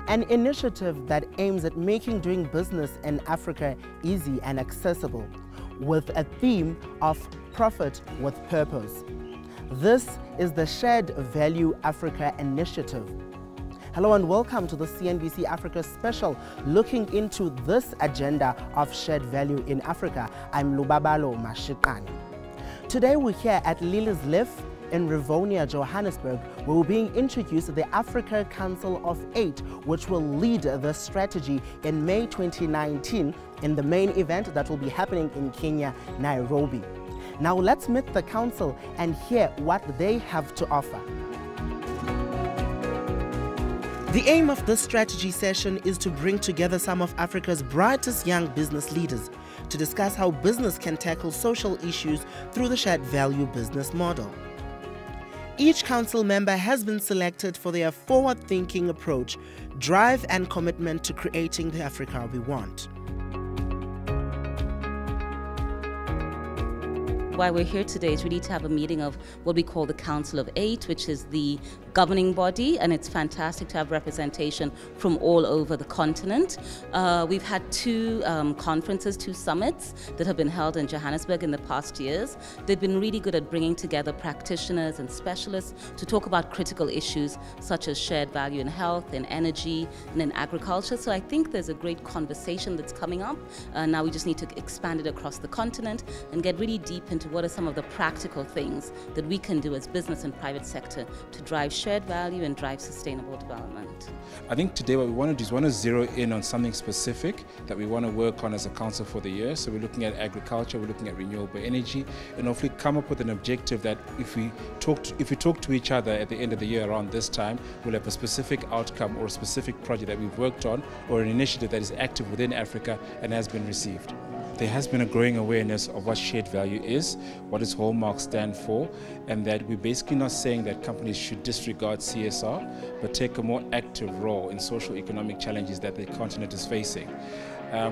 an initiative that aims at making doing business in Africa easy and accessible, with a theme of profit with purpose. This is the Shared Value Africa initiative. Hello and welcome to the CNBC Africa special looking into this agenda of shared value in Africa. I'm Lubabalo Mashiqana. Today we're here at Lily's Lift in Rivonia, Johannesburg, where we're being introduced to the Africa Council of 8, which will lead the strategy in May 2019 in the main event that will be happening in Kenya, Nairobi. Now let's meet the council and hear what they have to offer. The aim of this strategy session is to bring together some of Africa's brightest young business leaders to discuss how business can tackle social issues through the shared value business model. Each council member has been selected for their forward-thinking approach, drive and commitment to creating the Africa we want. Why we're here today is really to have a meeting of what we call the Council of 8, which is the governing body, and it's fantastic to have representation from all over the continent. We've had two conferences, two summits that have been held in Johannesburg in the past years. They've been really good at bringing together practitioners and specialists to talk about critical issues such as shared value in health, in energy, and in agriculture. So I think there's a great conversation that's coming up. Now we just need to expand it across the continent and get really deep into what are some of the practical things that we can do as business and private sector to drive shared value and drive sustainable development. I think today what we want to do is want to zero in on something specific that we want to work on as a council for the year. So we're looking at agriculture, we're looking at renewable energy, and hopefully come up with an objective that if we talk to each other at the end of the year around this time, we'll have a specific outcome or a specific project that we've worked on or an initiative that is active within Africa and has been received. There has been a growing awareness of what shared value is, what its hallmarks stand for, and that we're basically not saying that companies should disregard CSR, but take a more active role in social economic challenges that the continent is facing.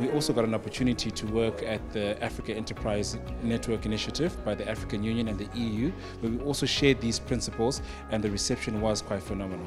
We also got an opportunity to work at the Africa Enterprise Network Initiative by the African Union and the EU, where we also shared these principles, and the reception was quite phenomenal.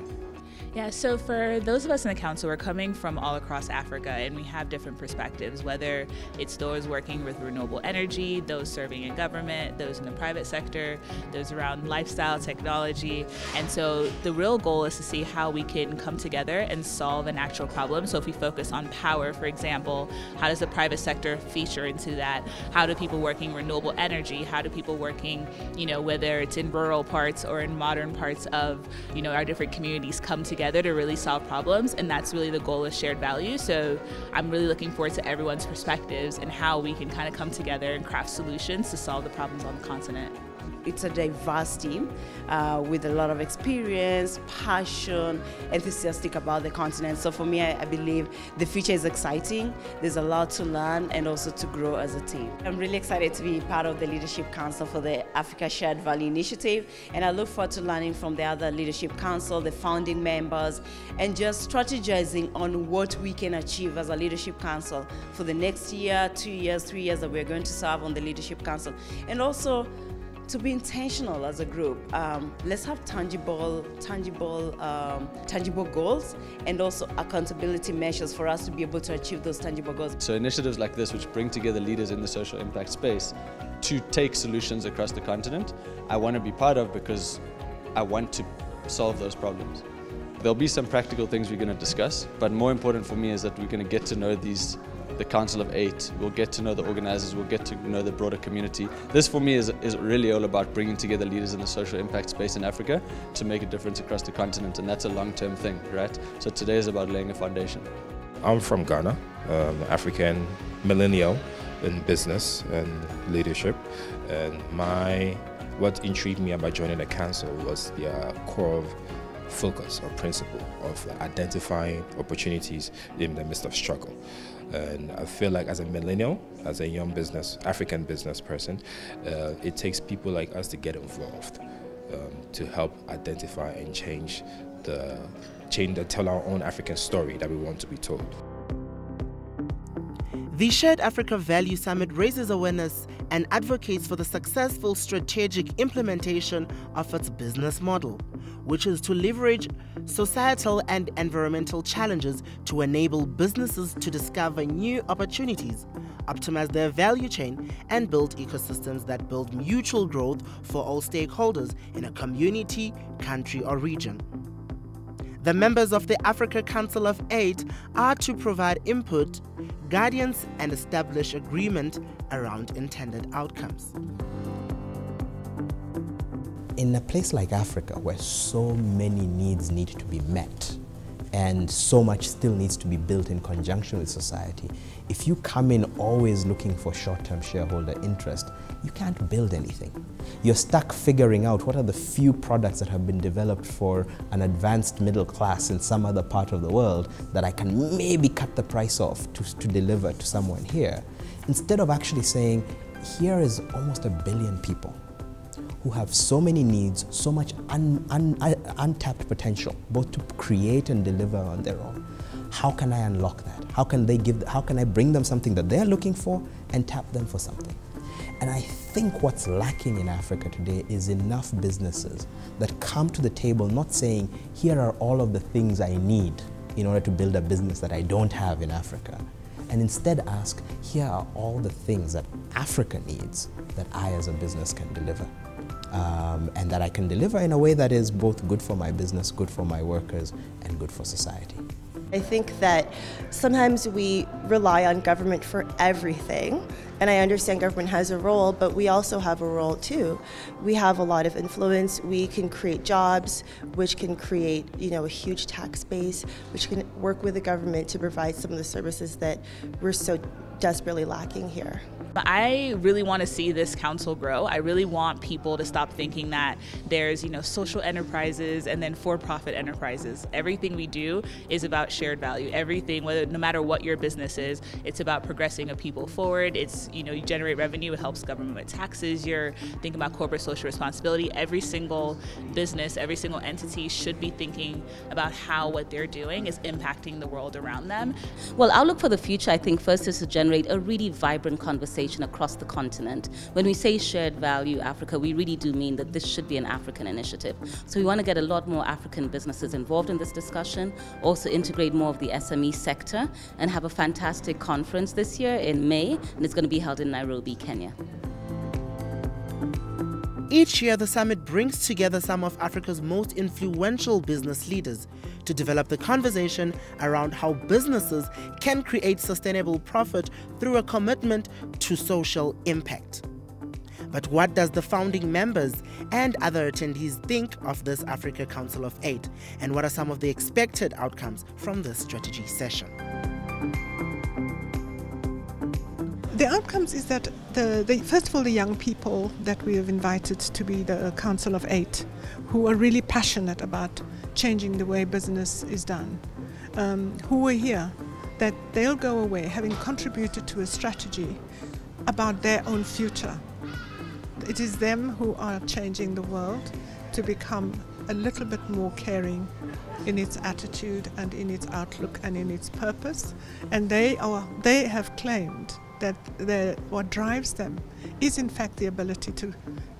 Yeah, so for those of us in the council, we're coming from all across Africa, and we have different perspectives, whether it's those working with renewable energy, those serving in government, those in the private sector, those around lifestyle, technology. And so the real goal is to see how we can come together and solve an actual problem. So if we focus on power, for example, how does the private sector feature into that? How do people working renewable energy, how do people working, whether it's in rural parts or in modern parts of, our different communities come together to really solve problems, and that's really the goal of shared value. So I'm really looking forward to everyone's perspectives and how we can kind of come together and craft solutions to solve the problems on the continent. It's a diverse team with a lot of experience, passion, enthusiastic about the continent. So for me, I believe the future is exciting. There's a lot to learn and also to grow as a team. I'm really excited to be part of the Leadership Council for the Africa Shared Value Initiative, and I look forward to learning from the other Leadership Council, the founding members, and just strategizing on what we can achieve as a Leadership Council for the next year, 2 years, 3 years that we're going to serve on the Leadership Council. And also to be intentional as a group. Let's have tangible goals and also accountability measures for us to be able to achieve those tangible goals. So initiatives like this, which bring together leaders in the social impact space to take solutions across the continent, I want to be part of because I want to solve those problems. There'll be some practical things we're going to discuss, but more important for me is that we're going to get to know the Council of 8, we'll get to know the organizers, we'll get to know the broader community. This for me is really all about bringing together leaders in the social impact space in Africa to make a difference across the continent, and that's a long-term thing, right? So today is about laying a foundation. I'm from Ghana, African millennial in business and leadership, and what intrigued me about joining the council was their core focus or principle of identifying opportunities in the midst of struggle. And I feel like as a millennial, as a young African business person, it takes people like us to get involved to help identify and tell our own African story that we want to be told. The Shared Africa Value Summit raises awareness and advocates for the successful strategic implementation of its business model, which is to leverage societal and environmental challenges to enable businesses to discover new opportunities, optimize their value chain, and build ecosystems that build mutual growth for all stakeholders in a community, country, or region. The members of the Africa Council of 8 are to provide input, guidance, and establish agreement around intended outcomes. In a place like Africa, where so many needs need to be met and so much still needs to be built in conjunction with society, if you come in always looking for short-term shareholder interest, you can't build anything. You're stuck figuring out what are the few products that have been developed for an advanced middle class in some other part of the world that I can maybe cut the price off to deliver to someone here, instead of actually saying, here is almost 1 billion people who have so many needs, so much untapped potential, both to create and deliver on their own. How can I unlock that? How can I bring them something that they're looking for and tap them for something? And I think what's lacking in Africa today is enough businesses that come to the table not saying, here are all of the things I need in order to build a business that I don't have in Africa, and instead ask, here are all the things that Africa needs that I as a business can deliver. And that I can deliver in a way that is both good for my business, good for my workers, and good for society. I think that sometimes we rely on government for everything, and I understand government has a role, but we also have a role too. We have a lot of influence. We can create jobs, which can create, a huge tax base, which can work with the government to provide some of the services that we're so desperately lacking here. I really want to see this council grow. I really want people to stop thinking that there's, social enterprises and then for-profit enterprises. Everything we do is about shared value. Everything, no matter what your business is, it's about progressing a people forward. It's, you generate revenue, it helps government with taxes. You're thinking about corporate social responsibility. Every single business, every single entity should be thinking about how what they're doing is impacting the world around them. Well, our look for the future, I think, first is to generate a really vibrant conversation across the continent. When we say shared value Africa, we really do mean that this should be an African initiative. So we want to get a lot more African businesses involved in this discussion, also integrate more of the SME sector, and have a fantastic conference this year in May, and it's going to be held in Nairobi, Kenya. Each year, the summit brings together some of Africa's most influential business leaders to develop the conversation around how businesses can create sustainable profit through a commitment to social impact. But what does the founding members and other attendees think of this Africa Council of 8? And what are some of the expected outcomes from this strategy session? The outcomes is that, first of all, the young people that we have invited to be the Council of 8, who are really passionate about changing the way business is done, who are here, that they'll go away having contributed to a strategy about their own future. It is them who are changing the world to become a little bit more caring in its attitude and in its outlook and in its purpose, and they have claimed that what drives them is in fact the ability to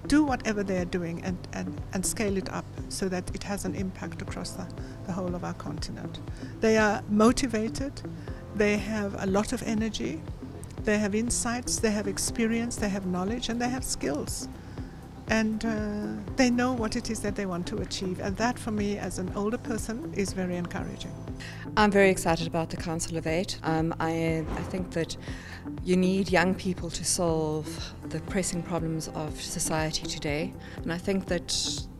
do whatever they're doing and scale it up so that it has an impact across the whole of our continent. They are motivated, they have a lot of energy, they have insights, they have experience, they have knowledge, and they have skills. And they know what it is that they want to achieve, and that for me as an older person is very encouraging. I'm very excited about the Council of 8. I think that you need young people to solve the pressing problems of society today, and I think that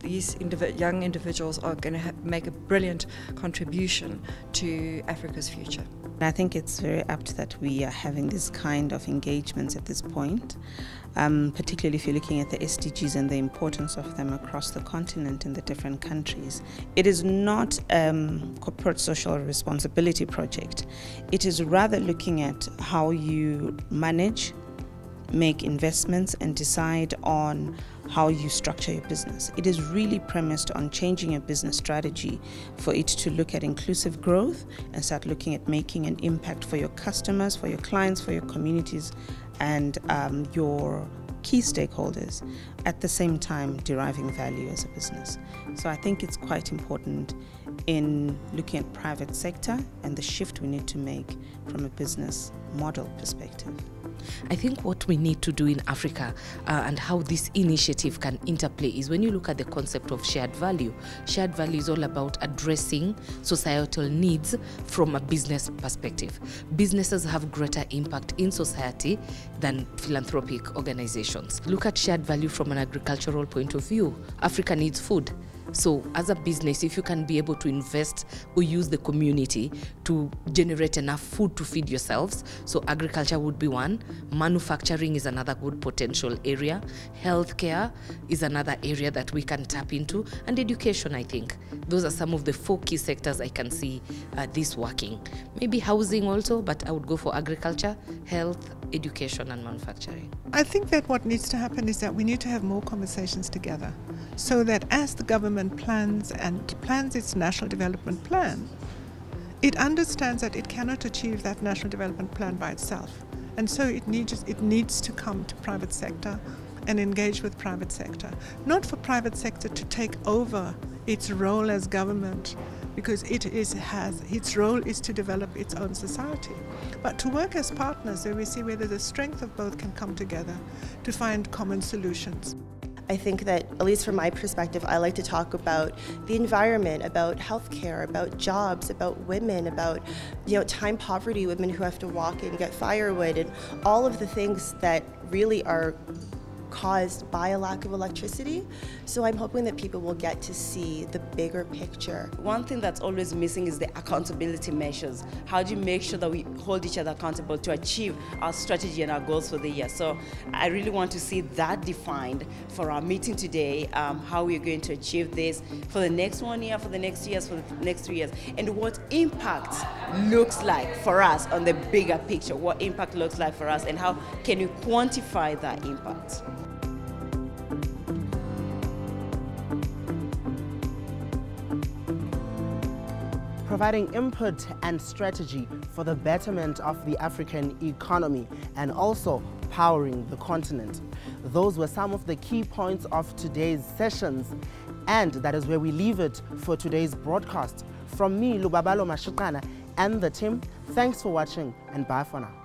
these young individuals are going to make a brilliant contribution to Africa's future. I think it's very apt that we are having this kind of engagements at this point, particularly if you're looking at the SDGs and the importance of them across the continent in the different countries. It is not a corporate social responsibility project. It is rather looking at how you manage, make investments, and decide on how you structure your business. It is really premised on changing your business strategy for it to look at inclusive growth and start looking at making an impact for your customers, for your clients, for your communities, and your key stakeholders, at the same time deriving value as a business. So I think it's quite important in looking at private sector and the shift we need to make from a business model perspective. I think what we need to do in Africa and how this initiative can interplay is when you look at the concept of shared value. Shared value is all about addressing societal needs from a business perspective. Businesses have greater impact in society than philanthropic organizations. Look at shared value from an agricultural point of view. Africa needs food. So as a business, if you can be able to invest or use the community to generate enough food to feed yourselves, so agriculture would be one, manufacturing is another good potential area, healthcare is another area that we can tap into, and education, I think. Those are some of the 4 key sectors I can see this working. Maybe housing also, but I would go for agriculture, health, education, and manufacturing. I think that what needs to happen is that we need to have more conversations together, so that as the government plans its national development plan, it understands that it cannot achieve that national development plan by itself. And so it needs to come to private sector and engage with private sector. Not for private sector to take over its role as government, because its role is to develop its own society, but to work as partners where we see whether the strength of both can come together to find common solutions. I think that, at least from my perspective, I like to talk about the environment, about healthcare, about jobs, about women, about time poverty, women who have to walk and get firewood, and all of the things that really are caused by a lack of electricity. So I'm hoping that people will get to see the bigger picture. One thing that's always missing is the accountability measures. How do you make sure that we hold each other accountable to achieve our strategy and our goals for the year? So I really want to see that defined for our meeting today, how we're going to achieve this for the next 1 year, for the next years, for the next 3 years, and what impact looks like for us on the bigger picture, what impact looks like for us, and how can you quantify that impact? Providing input and strategy for the betterment of the African economy and also powering the continent. Those were some of the key points of today's sessions, and that is where we leave it for today's broadcast. From me, Lubabalo, Mashiqana, and the team, thanks for watching and bye for now.